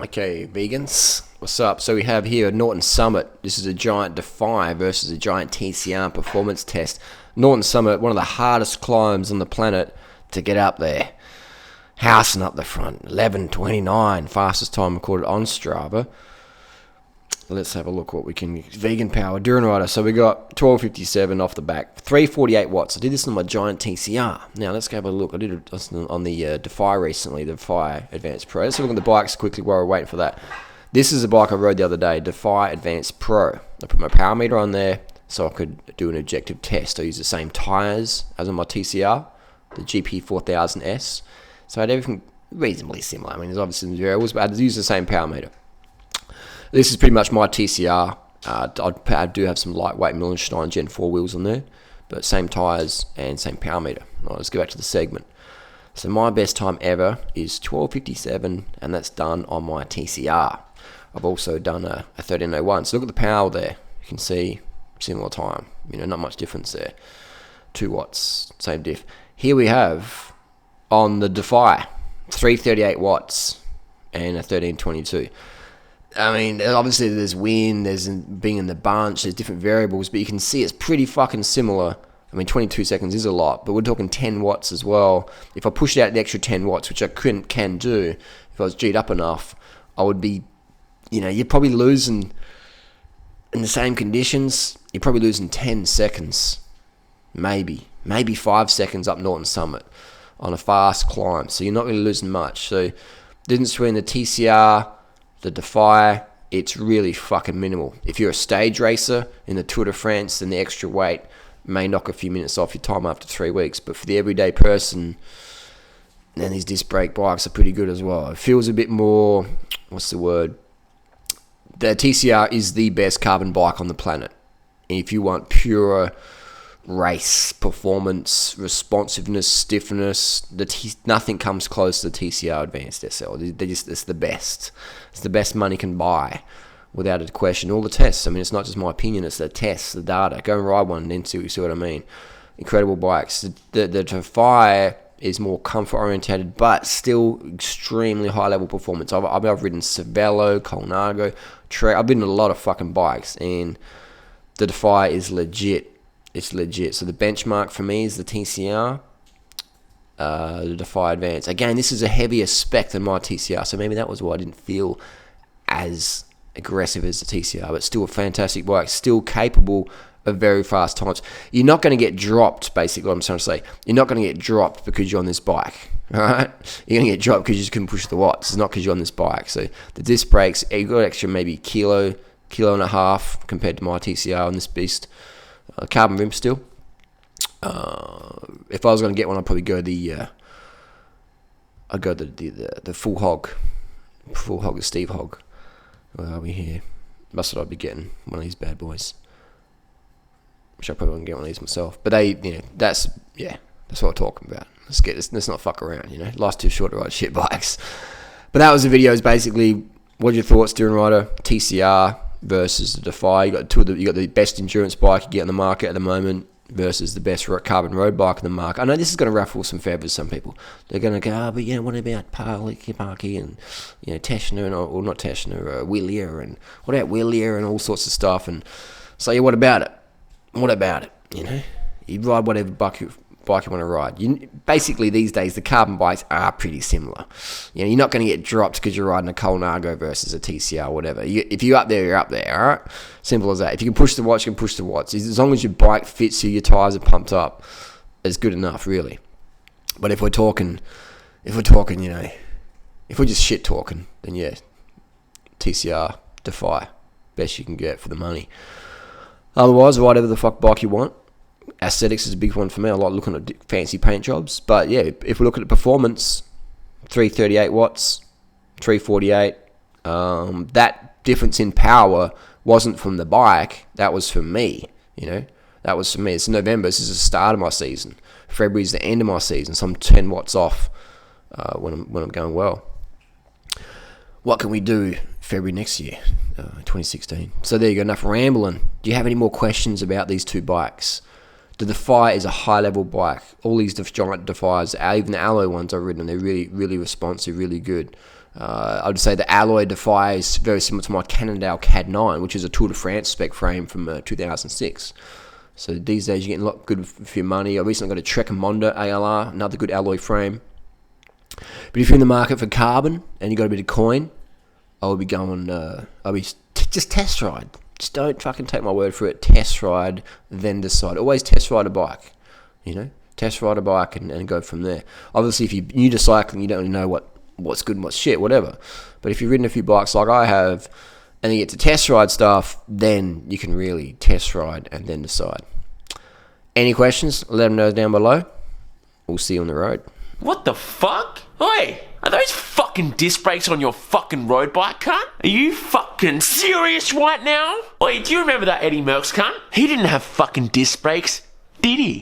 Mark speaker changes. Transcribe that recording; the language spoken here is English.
Speaker 1: Okay, vegans, what's up? So we have here a Norton Summit. This is a Giant Defy versus a Giant TCR performance test. Norton Summit, one of the hardest climbs on the planet to get up there. Housing up the front, 11:29, fastest time recorded on Strava. Let's have a look what we can. Vegan power, Duran Rider. So we got 12:57 off the back, 348 watts. I did this on my Giant TCR. Now let's go have a look. I did it on the Defy recently, the Defy Advanced Pro. Let's look at the bikes quickly while we're waiting for that. This is a bike I rode the other day, Defy Advanced Pro. I put my power meter on there so I could do an objective test. I used the same tyres as on my TCR, the GP 4000S. So I had everything reasonably similar. I mean, there's obviously some variables, but I used the same power meter. This is pretty much my TCR. I do have some lightweight Millenstein Gen 4 wheels on there, but same tyres and same power meter. Right, let's go back to the segment. So my best time ever is 12:57, and that's done on my TCR. I've also done a 13:01. So look at the power there. You can see similar time. Not much difference there. 2 watts, same diff. Here we have on the Defy, 338 watts and a 13:22. I mean, obviously there's wind, there's being in the bunch, there's different variables, but you can see it's pretty fucking similar. I mean, 22 seconds is a lot, but we're talking 10 watts as well. If I pushed out the extra 10 watts, which I can do, if I was G'd up enough, I would be, you're probably losing, in the same conditions, you're probably losing 10 seconds, maybe 5 seconds up Norton Summit on a fast climb. So you're not really losing much. So the difference between the TCR, the Defy, it's really fucking minimal. If you're a stage racer in the Tour de France, then the extra weight may knock a few minutes off your time after 3 weeks. But for the everyday person, then these disc brake bikes are pretty good as well. It feels a bit more, what's the word? The TCR is the best carbon bike on the planet. And if you want pure race, performance, responsiveness, stiffness, nothing comes close to the TCR Advanced SL. It's the best. It's the best money can buy, without a question. All the tests. I mean, it's not just my opinion. It's the tests, the data. Go and ride one and then see what I mean. Incredible bikes. The Defy is more comfort orientated, but still extremely high level performance. I've ridden Cervelo, Colnago, Trek. I've been on a lot of fucking bikes, and the Defy is legit. It's legit. So the benchmark for me is the TCR, the Defy Advance. Again, this is a heavier spec than my TCR, so maybe that was why I didn't feel as aggressive as the TCR, but still a fantastic bike, still capable of very fast times. You're not going to get dropped, basically what I'm trying to say. You're not going to get dropped because you're on this bike, alright? You're going to get dropped because you just couldn't push the watts. It's not because you're on this bike. So the disc brakes, you got extra maybe kilo and a half compared to my TCR on this beast. Carbon rim still. If I was going to get one, I'd probably go the full hog the Steve Hog. Where are we here? That's what I'd be getting, one of these bad boys. Which I probably wouldn't get one of these myself. But that's what I'm talking about. Let's not fuck around. Life's too short to ride shit bikes. But that was the video. Is basically, what are your thoughts, Duran Rider, TCR versus the Defy? You got the best endurance bike you get on the market at the moment versus the best carbon road bike on the market. I know this is going to ruffle some feathers. Some people, they're going to go, but what about Parky and Teschner or not Teschner, Willier, and what about Willier and all sorts of stuff? And so what about it? What about it? You ride whatever bike you want to ride. Basically, these days, the carbon bikes are pretty similar. You're not going to get dropped because you're riding a Colnago versus a TCR or whatever. If you're up there, you're up there, all right? Simple as that. If you can push the watts, you can push the watts. As long as your bike fits you, your tyres are pumped up, it's good enough, really. But if we're just shit talking, then yeah, TCR, Defy, best you can get for the money. Otherwise, ride whatever the fuck bike you want. Aesthetics is a big one for me. I like looking at fancy paint jobs. But yeah, if we look at the performance, 338 watts, 348. That difference in power wasn't from the bike. That was from me. That was for me. It's November. This is the start of my season. February is the end of my season. So I'm 10 watts off when I'm going well. What can we do February next year, 2016? So there you go. Enough rambling. Do you have any more questions about these two bikes? The Defy is a high-level bike. All these giant Defies, even the alloy ones I've ridden, they're really, really responsive, really good. I would say the alloy Defy is very similar to my Cannondale CAD 9, which is a Tour de France spec frame from 2006. So these days you're getting a lot good for your money. I recently got a Trekimonda ALR, another good alloy frame. But if you're in the market for carbon and you got a bit of coin, I would be going. Just test ride. Just don't fucking take my word for it. Test ride, then decide. Always test ride a bike. Test ride a bike and go from there. Obviously, if you're new to cycling, you don't really know what's good and what's shit, whatever. But if you've ridden a few bikes like I have, and you get to test ride stuff, then you can really test ride and then decide. Any questions? Let them know down below. We'll see you on the road.
Speaker 2: What the fuck? Oi, are those fucking disc brakes on your fucking road bike, cunt? Are you fucking serious right now? Oi, do you remember that Eddie Merckx cunt? He didn't have fucking disc brakes, did he?